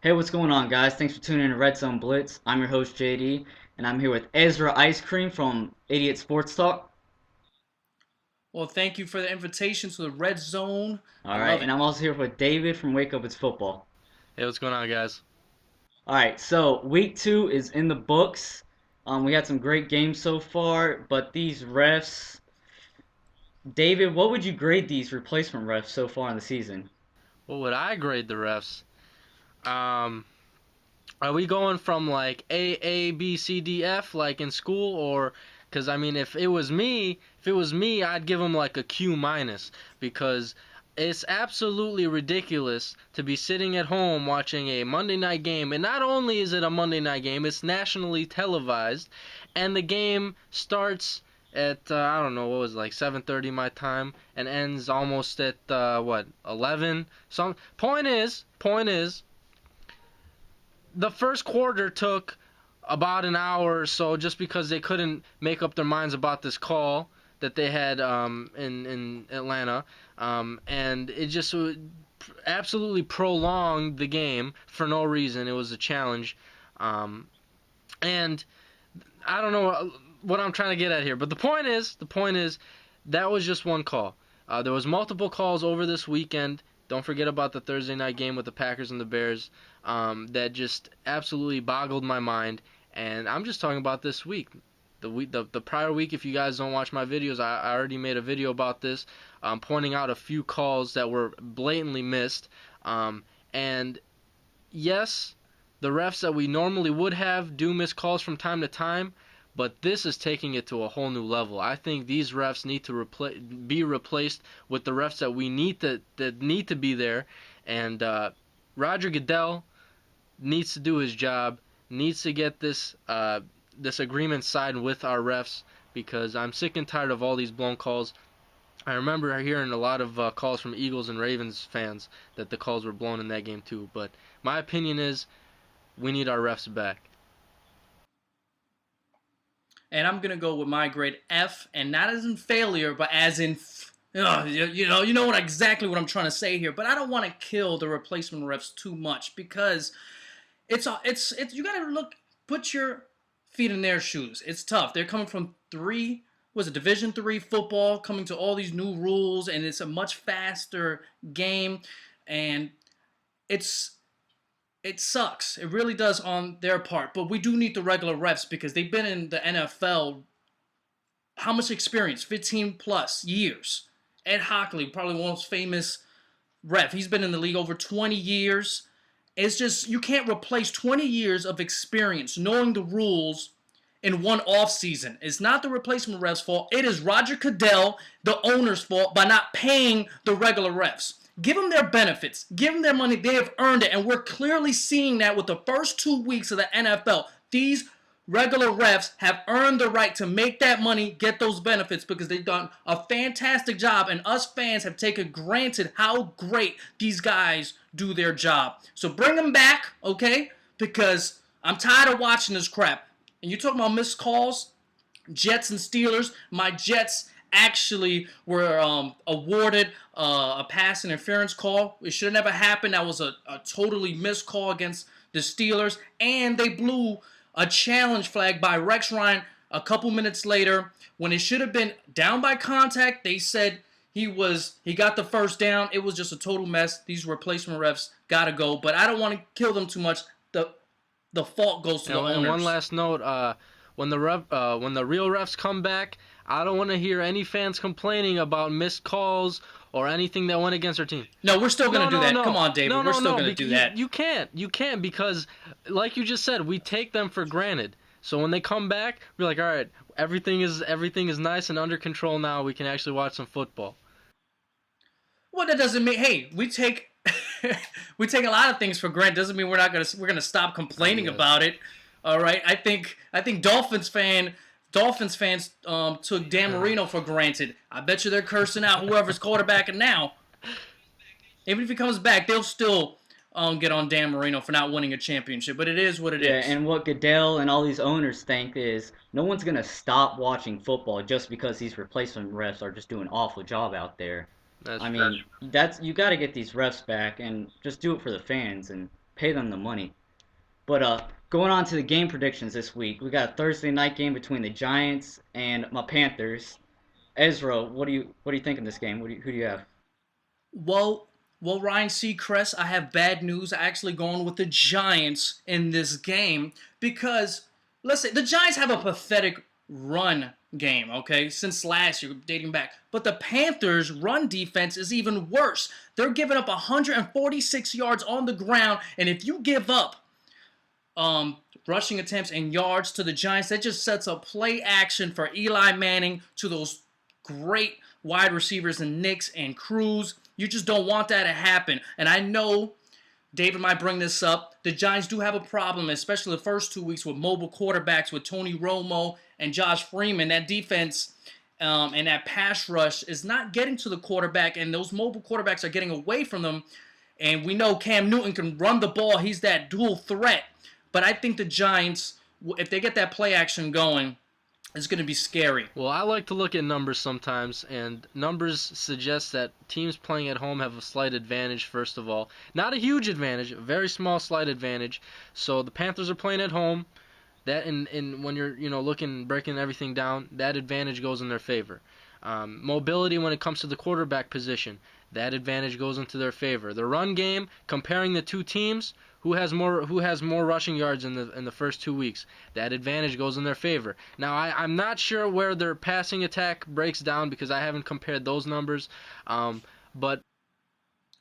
Hey, what's going on, guys? Thanks for tuning in to Red Zone Blitz. I'm your host, JD, and I'm here with Ezra Ice Cream from IdiotSportsTalk. Well, thank you for the invitation to the Red Zone. I All right, love and it. I'm also here with David from Wake Up It's Football. Hey, what's going on, guys? All right, so week two is in the books. We had some great games so far, but these refs, David, what would you grade these replacement refs so far in the season? What would I grade the refs? Um, are we going from like A, B, C, D, F like in school, or because I mean, if it was me, I'd give them like a Q minus because it's absolutely ridiculous to be sitting at home watching a Monday night game, and not only is it a Monday night game, it's nationally televised, and the game starts at I don't know what was it, like 7:30 my time and ends almost at what 11. Some point is the first quarter took about an hour or so just because they couldn't make up their minds about this call that they had in Atlanta, and it just absolutely prolonged the game for no reason. It was a challenge, and I don't know what I'm trying to get at here, but the point is that was just one call. There was multiple calls over this weekend. Don't forget about the Thursday night game with the Packers and the Bears. That just absolutely boggled my mind. And I'm just talking about this week. The prior week, if you guys don't watch my videos, I already made a video about this, pointing out a few calls that were blatantly missed. And yes, the refs that we normally would have do miss calls from time to time, but this is taking it to a whole new level. I think these refs need to be replaced with the refs that we need that need to be there, and Roger Goodell needs to do his job, needs to get this agreement signed with our refs because I'm sick and tired of all these blown calls. I remember hearing a lot of calls from Eagles and Ravens fans that the calls were blown in that game too. But my opinion is we need our refs back. And I'm gonna go with my grade F, and not as in failure, but as in, you know what exactly what I'm trying to say here. But I don't want to kill the replacement refs too much because it's you gotta put your feet in their shoes. It's tough. They're coming from Division 3 football, coming to all these new rules, and it's a much faster game, and it's it sucks. It really does on their part. But we do need the regular refs because they've been in the NFL. How much experience? 15 plus years. Ed Hockley, probably one of the most famous ref. He's been in the league over 20 years. It's just, you can't replace 20 years of experience knowing the rules in one off season. It's not the replacement refs' fault. It is Roger Goodell, the owner's fault, by not paying the regular refs. Give them their benefits. Give them their money. They have earned it. And we're clearly seeing that with the first 2 weeks of the NFL. These regular refs have earned the right to make that money, get those benefits because they've done a fantastic job. And us fans have taken granted how great these guys do their job. So bring them back, okay? Because I'm tired of watching this crap. And you talking about missed calls? Jets and Steelers. My Jets actually were awarded a pass interference call. It should have never happened. That was a totally missed call against the Steelers. And they blew a challenge flag by Rex Ryan a couple minutes later when it should have been down by contact. They said he got the first down. It was just a total mess. These replacement refs gotta go. But I don't want to kill them too much. The fault goes to the owners. And one last note: when the real refs come back, I don't want to hear any fans complaining about missed calls or anything that went against our team. No, we're still gonna do that. No. Come on, David. We're still gonna do that. You can't because, like you just said, we take them for granted. So when they come back, we're like, all right, everything is nice and under control now. We can actually watch some football. Well, that doesn't mean. Hey, we take we take a lot of things for granted. Doesn't mean we're gonna stop complaining about it. All right. I think Dolphins fans took Dan Marino for granted. I bet you they're cursing out whoever's quarterbacking now. Even if he comes back, they'll still get on Dan Marino for not winning a championship. But it is what it is. Yeah, and what Goodell and all these owners think is no one's going to stop watching football just because these replacement refs are just doing an awful job out there. That's I mean, you got to get these refs back and just do it for the fans. And pay them the money. But going on to the game predictions this week, we got a Thursday night game between the Giants and my Panthers. Ezra, what do you think in this game? Who do you have? Well, Ryan Seacrest, I have bad news. I actually going with the Giants in this game because, let's say, the Giants have a pathetic run game, okay, since last year, dating back. But the Panthers' run defense is even worse. They're giving up 146 yards on the ground, and if you give up rushing attempts and yards to the Giants, that just sets up play action for Eli Manning to those great wide receivers and Nicks and Cruz. You just don't want that to happen. And I know David might bring this up. The Giants do have a problem, especially the first 2 weeks with mobile quarterbacks with Tony Romo and Josh Freeman. That defense and that pass rush is not getting to the quarterback, and those mobile quarterbacks are getting away from them. And we know Cam Newton can run the ball. He's that dual threat. But I think the Giants, if they get that play action going, it's going to be scary. Well, I like to look at numbers sometimes, and numbers suggest that teams playing at home have a slight advantage, first of all. Not a huge advantage, a very small slight advantage. So the Panthers are playing at home. That in when you're breaking everything down, that advantage goes in their favor. Mobility when it comes to the quarterback position, that advantage goes into their favor. The run game, comparing the two teams, who has more rushing yards in the first 2 weeks, that advantage goes in their favor. Now I'm not sure where their passing attack breaks down because I haven't compared those numbers, but.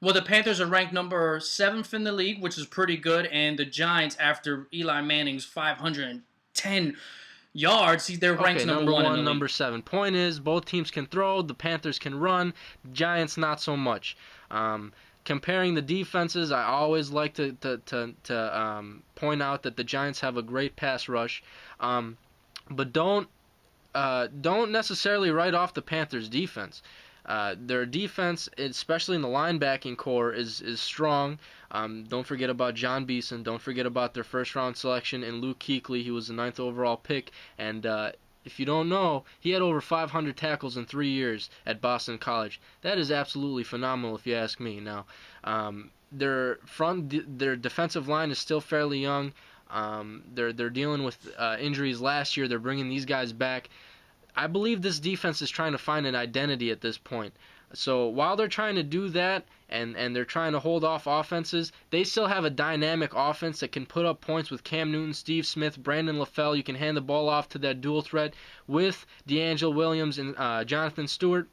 Well, the Panthers are ranked number 7th in the league, which is pretty good, and the Giants, after Eli Manning's 510 yards, they're ranked number 1 in the league. Number 7. Point is, both teams can throw, the Panthers can run, Giants not so much. Comparing the defenses, I always like to point out that the Giants have a great pass rush, but don't necessarily write off the Panthers' defense. Their defense, especially in the linebacking core, is strong. Don't forget about John Beeson. Don't forget about their first-round selection in Luke Kuechly. He was the 9th overall pick, and if you don't know, he had over 500 tackles in 3 years at Boston College. That is absolutely phenomenal, if you ask me. Now, their defensive line is still fairly young. They're dealing with injuries last year. They're bringing these guys back. I believe this defense is trying to find an identity at this point. So while they're trying to do that and they're trying to hold off offenses, they still have a dynamic offense that can put up points with Cam Newton, Steve Smith, Brandon LaFell. You can hand the ball off to that dual threat with DeAngelo Williams and Jonathan Stewart.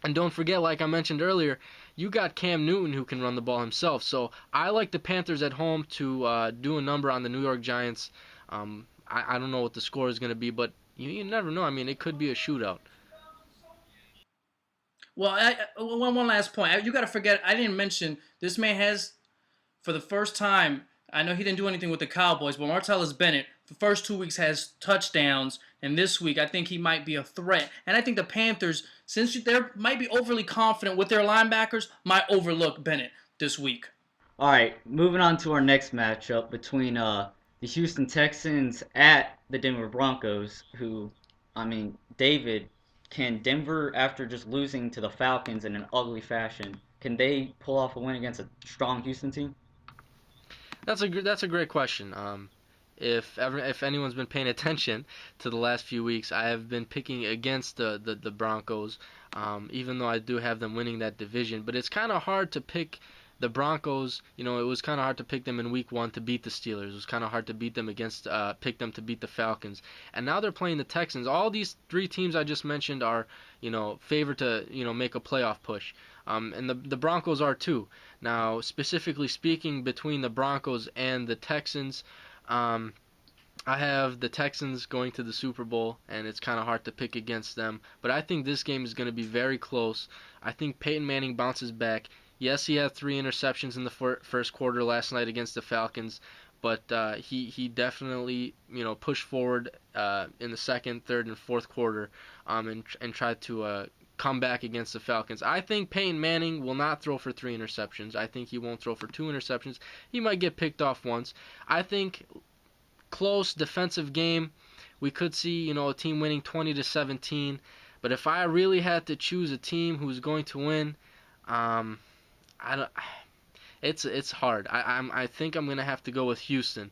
And don't forget, like I mentioned earlier, you got Cam Newton who can run the ball himself. So I like the Panthers at home to do a number on the New York Giants. I don't know what the score is going to be, but you never know. I mean, it could be a shootout. Well, one last point. You got to forget, I didn't mention, this man has, for the first time, I know he didn't do anything with the Cowboys, but Martellus Bennett, the first 2 weeks has touchdowns, and this week I think he might be a threat. And I think the Panthers, since they might be overly confident with their linebackers, might overlook Bennett this week. All right, moving on to our next matchup between the Houston Texans at the Denver Broncos, who, I mean, David, can Denver, after just losing to the Falcons in an ugly fashion, can they pull off a win against a strong Houston team? That's a great question. If anyone's been paying attention to the last few weeks, I have been picking against the Broncos, even though I do have them winning that division. But it's kind of hard to pick the Broncos. It was kind of hard to pick them in Week 1 to beat the Steelers. It was kind of hard to beat them pick them to beat the Falcons. And now they're playing the Texans. All these 3 teams I just mentioned are, favored to, make a playoff push. And the Broncos are too. Now, specifically speaking, between the Broncos and the Texans, I have the Texans going to the Super Bowl, and it's kind of hard to pick against them. But I think this game is going to be very close. I think Peyton Manning bounces back. Yes, he had 3 interceptions in the first quarter last night against the Falcons, but he definitely pushed forward in the second, third, and fourth quarter and tried to come back against the Falcons. I think Peyton Manning will not throw for 3 interceptions. I think he won't throw for 2 interceptions. He might get picked off once. I think close defensive game. We could see a team winning 20-17. But if I really had to choose a team who's going to win, it's hard. I think I'm gonna have to go with Houston.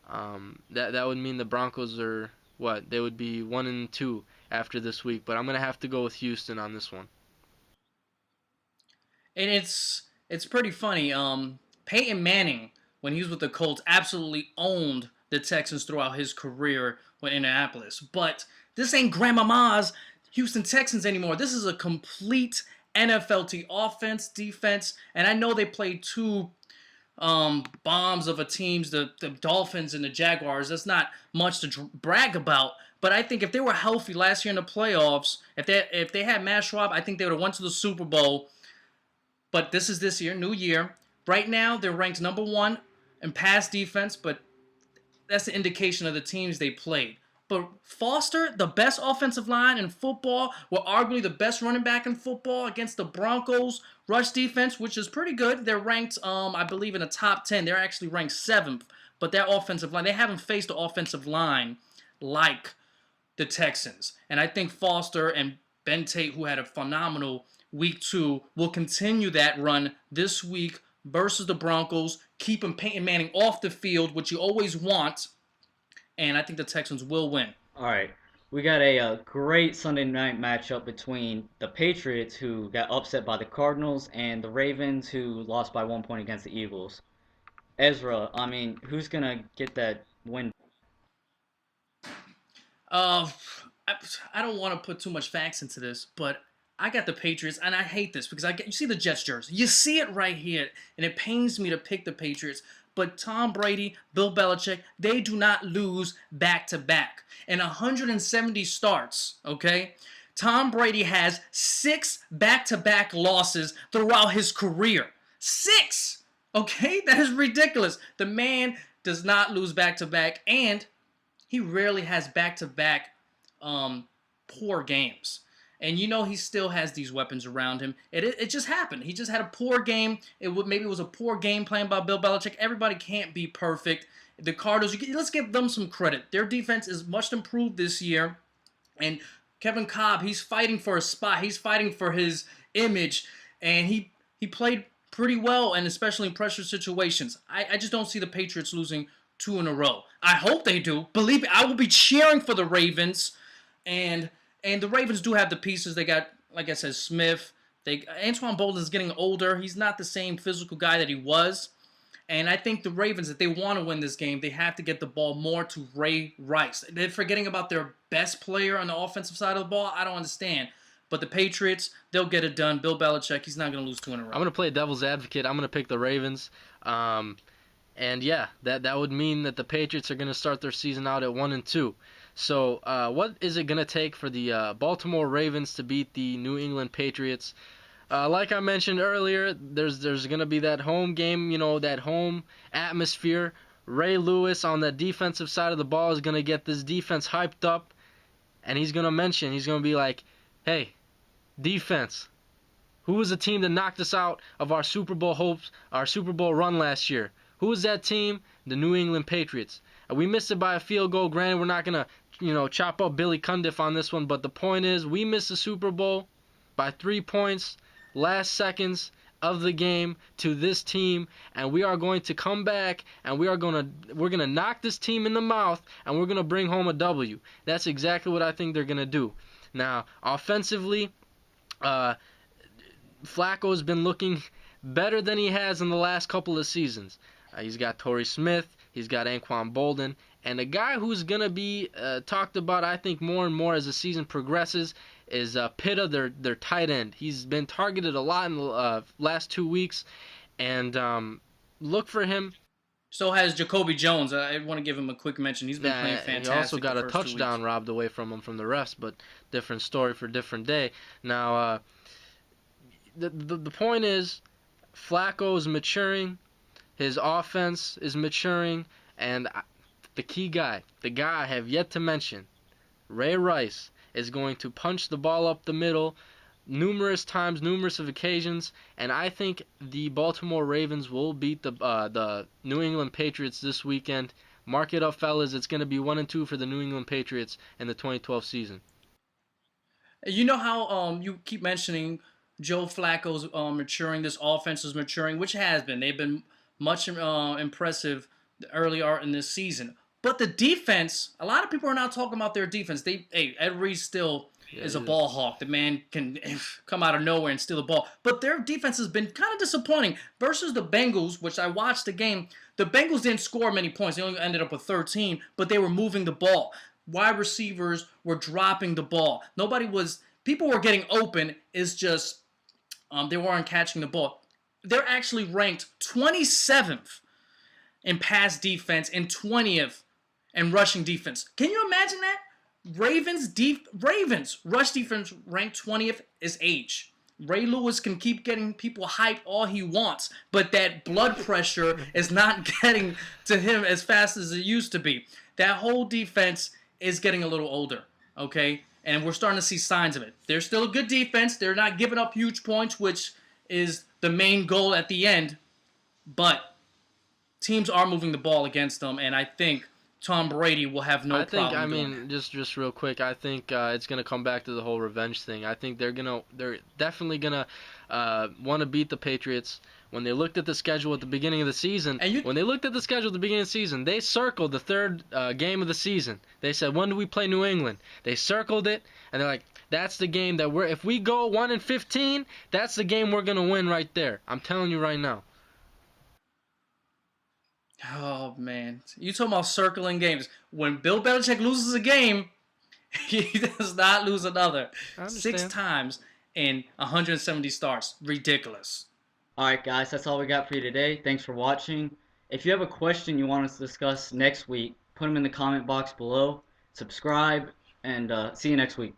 That would mean the Broncos are what? They would be 1-2 after this week, but I'm gonna have to go with Houston on this one. And it's pretty funny. Peyton Manning, when he was with the Colts, absolutely owned the Texans throughout his career with Indianapolis. But this ain't Grandmama's Houston Texans anymore. This is a complete NFL team, offense, defense, and I know they played two bombs of a teams, the Dolphins and the Jaguars. That's not much to brag about. But I think if they were healthy last year in the playoffs, if they had Matt Schwab, I think they would have went to the Super Bowl. But this year, new year. Right now, they're ranked number 1 in pass defense, but that's the indication of the teams they played. But Foster, the best offensive line in football, were arguably the best running back in football against the Broncos rush defense, which is pretty good. They're ranked, I believe, in the top 10. They're actually ranked 7th. But their offensive line, they haven't faced the offensive line like the Texans. And I think Foster and Ben Tate, who had a phenomenal week 2, will continue that run this week versus the Broncos, keeping Peyton Manning off the field, which you always want. And I think the Texans will win. All right. We got a great Sunday night matchup between the Patriots, who got upset by the Cardinals, and the Ravens, who lost by 1 point against the Eagles. Ezra, I mean, who's going to get that win? I don't want to put too much facts into this, but I got the Patriots, and I hate this because you see the Jets jersey. You see it right here, and it pains me to pick the Patriots. But Tom Brady, Bill Belichick, they do not lose back-to-back. In 170 starts, okay, Tom Brady has 6 back-to-back losses throughout his career. 6! Okay? That is ridiculous. The man does not lose back-to-back, and he rarely has back-to-back poor games. And you know he still has these weapons around him. It just happened. He just had a poor game. Maybe it was a poor game plan by Bill Belichick. Everybody can't be perfect. The Cardinals, let's give them some credit. Their defense is much improved this year. And Kevin Kolb, he's fighting for a spot. He's fighting for his image. And he played pretty well, and especially in pressure situations. I just don't see the Patriots losing 2 in a row. I hope they do. Believe me, I will be cheering for the Ravens. And the Ravens do have the pieces. They got, like I said, Smith. Antoine Bolden is getting older. He's not the same physical guy that he was. And I think the Ravens, if they want to win this game, they have to get the ball more to Ray Rice. They're forgetting about their best player on the offensive side of the ball. I don't understand. But the Patriots, they'll get it done. Bill Belichick, he's not going to lose 2 in a row. I'm going to play devil's advocate. I'm going to pick the Ravens. And yeah, that would mean that the Patriots are going to start their season out at 1-2. So, what is it going to take for the Baltimore Ravens to beat the New England Patriots? Like I mentioned earlier, there's going to be that home game, that home atmosphere. Ray Lewis on the defensive side of the ball is going to get this defense hyped up, and he's going to be like, hey, defense, who was the team that knocked us out of our Super Bowl hopes, our Super Bowl run last year? Who was that team? The New England Patriots. We missed it by a field goal. Granted, we're not going to chop up Billy Cundiff on this one, but the point is we missed the Super Bowl by 3 points, last seconds of the game to this team, and we are going to come back and we're going to knock this team in the mouth, and we're going to bring home a W. That's exactly what I think they're going to do. Now, offensively, Flacco's been looking better than he has in the last couple of seasons. He's got Torrey Smith, he's got Anquan Bolden, and a guy who's going to be talked about, I think, more and more as the season progresses is Pitta, their tight end. He's been targeted a lot in the last 2 weeks, and look for him. So has Jacoby Jones. I want to give him a quick mention. He's been playing fantastic. He also got a touchdown robbed away from him from the refs, but different story for different day. Now, the point is, Flacco's maturing, his offense is maturing, and the key guy, the guy I have yet to mention, Ray Rice, is going to punch the ball up the middle numerous times, numerous occasions, and I think the Baltimore Ravens will beat the New England Patriots this weekend. Mark it up, fellas. It's going to be 1-2 for the New England Patriots in the 2012 season. You know how you keep mentioning Joe Flacco's maturing. This offense is maturing, which has been. They've been much impressive early in this season. But the defense, a lot of people are now talking about their defense. Ed Reed still is a ball hawk. The man can come out of nowhere and steal the ball. But their defense has been kind of disappointing versus the Bengals, which I watched the game. The Bengals didn't score many points. They only ended up with 13, but they were moving the ball. Wide receivers were dropping the ball. People were getting open. It's just they weren't catching the ball. They're actually ranked 27th in pass defense and 20th in rushing defense. Can you imagine that? Ravens rush defense ranked 20th is H. Ray Lewis can keep getting people hyped all he wants, but that blood pressure is not getting to him as fast as it used to be. That whole defense is getting a little older, okay? And we're starting to see signs of it. They're still a good defense. They're not giving up huge points, which is the main goal at the end. But teams are moving the ball against them, and I think Tom Brady will have no problem doing it. Just real quick, I think it's gonna come back to the whole revenge thing. I think they're definitely gonna want to beat the Patriots. When they looked at the schedule at the beginning of the season, they circled the third game of the season. They said, when do we play New England? They circled it, and they're like, that's the game that if we go 1-15, that's the game we're gonna win right there. I'm telling you right now. Oh, man. You talking about circling games. When Bill Belichick loses a game, he does not lose another. 6 times in 170 starts. Ridiculous. All right, guys, that's all we got for you today. Thanks for watching. If you have a question you want us to discuss next week, put them in the comment box below. Subscribe, and see you next week.